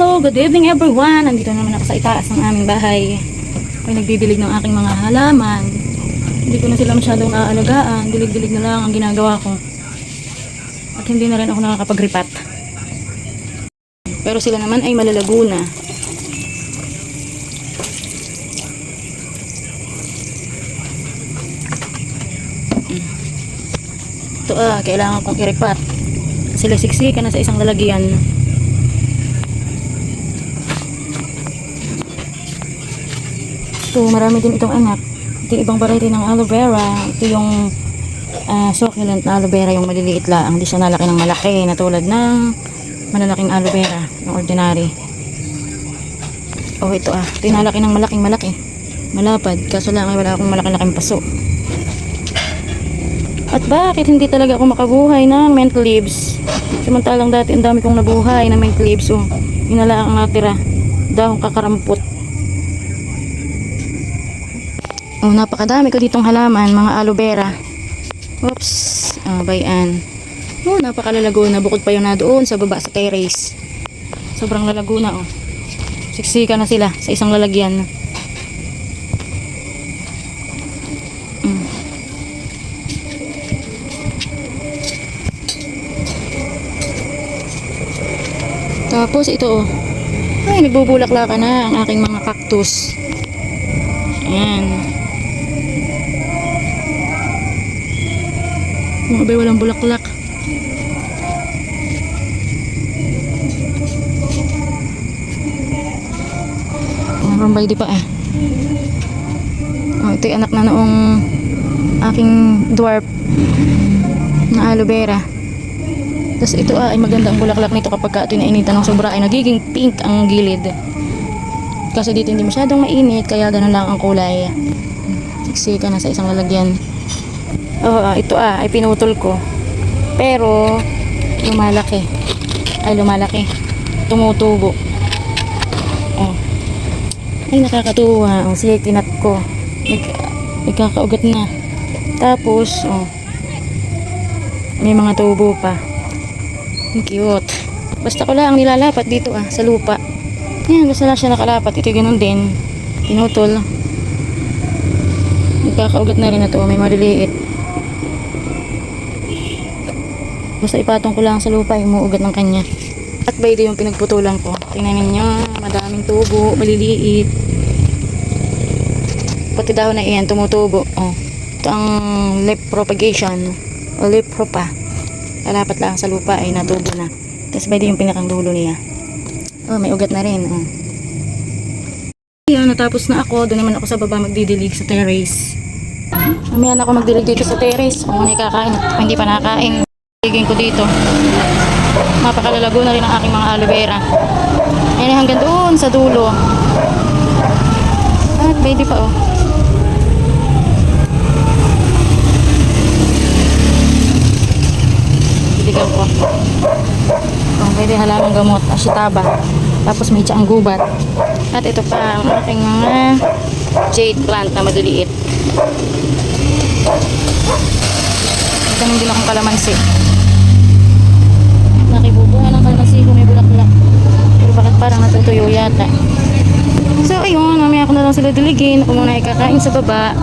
Hello, good evening everyone. Nandito naman ako sa itaas ng aming bahay. Ay nagdidilig ng aking mga halaman. Hindi ko na sila masyadong aalagaan. Dilig-dilig na lang ang ginagawa ko. At hindi na rin ako nakakapag-ripat. Pero sila naman ay malalago na. Ito kailangan kong i-ripat. Sila siksikan na sa isang lalagyan. Ito, marami din itong anak. Ito yung ibang variety ng aloe vera. Ito yung succulent na aloe vera, yung maliliit lang. Hindi siya nalaki ng malaki na tulad ng malalaking aloe vera, yung ordinary. Oh, ito ito yung nalaki ng malaking malaki. Malapad, kaso lang ay wala akong malaki-laking paso. At bakit hindi talaga ako makabuhay ng mint leaves? Samantalang dati ang dami kong nabuhay na mint leaves. Oh, inala ang natira. Dahong kakarampot. Oh, napakadami ko ditong halaman, mga aloe vera. Oops, bayan. Oh, napakalalago na. Bukod pa yun na doon sa baba sa terrace. Sobrang lalago na, oh. Siksika na sila sa isang lalagyan. Tapos ito, ay nagbubulaklak na ang aking mga cactus. Ayan. Mga bay walang bulaklak. Rambay di pa ito yung anak na noong aking dwarf na aloe vera. Tapos ito ay maganda ang bulaklak nito kapag ito nainitan ng sobra ay nagiging pink ang gilid. Kasi dito hindi masyadong mainit kaya ganun lang ang kulay. Siksika na sa isang lalagyan. Ito ay pinutol ko. Pero lumalaki. Tumutubo. Ay nakakatuwa. Sige, tinat ko. Nagkakaugat na. Tapos may mga tubo pa. Cute. Basta ko lang nilalapat dito sa lupa. Yan, basta lang siya nakalapat. Ito ganun din. Pinutol. Nagkakaugat na rin na to. May maliliit. Basta ipatong ko lang sa lupa. Umuugat ng kanya. At ba ito yung pinagputulan ko. Tingnan ninyo. Madaming tubo. Maliliit. Pati dahon na iyan. Tumutubo. Ito ang leaf propagation. O leaf propa. Lalapat lang sa lupa ay natubo na. Tapos ba ito yung pinakang dulo niya. May ugat na rin. Ayan, natapos na ako. Doon naman ako sa baba magdidilig sa terrace. Mamaya na ako magdilig dito sa terrace. Kung ano kakain at hindi pa nakakain. Diligin ko dito. Napakalalago na rin ang aking mga aloe vera. Ayan, hanggang doon sa dulo. At baby pa diligan ko. Pwede halamang gamot, ashitaba. Tapos may tsaang gubat. At ito pa ang aking mga jade plant na maliliit. Itanim din akong kalamansi. Nakibubunga ng kalamansi kung may bulaklak. Pero bakit parang natutuyo yata. So ayun, mamaya ako na lang sila diligin. Ako muna ikakain sa baba.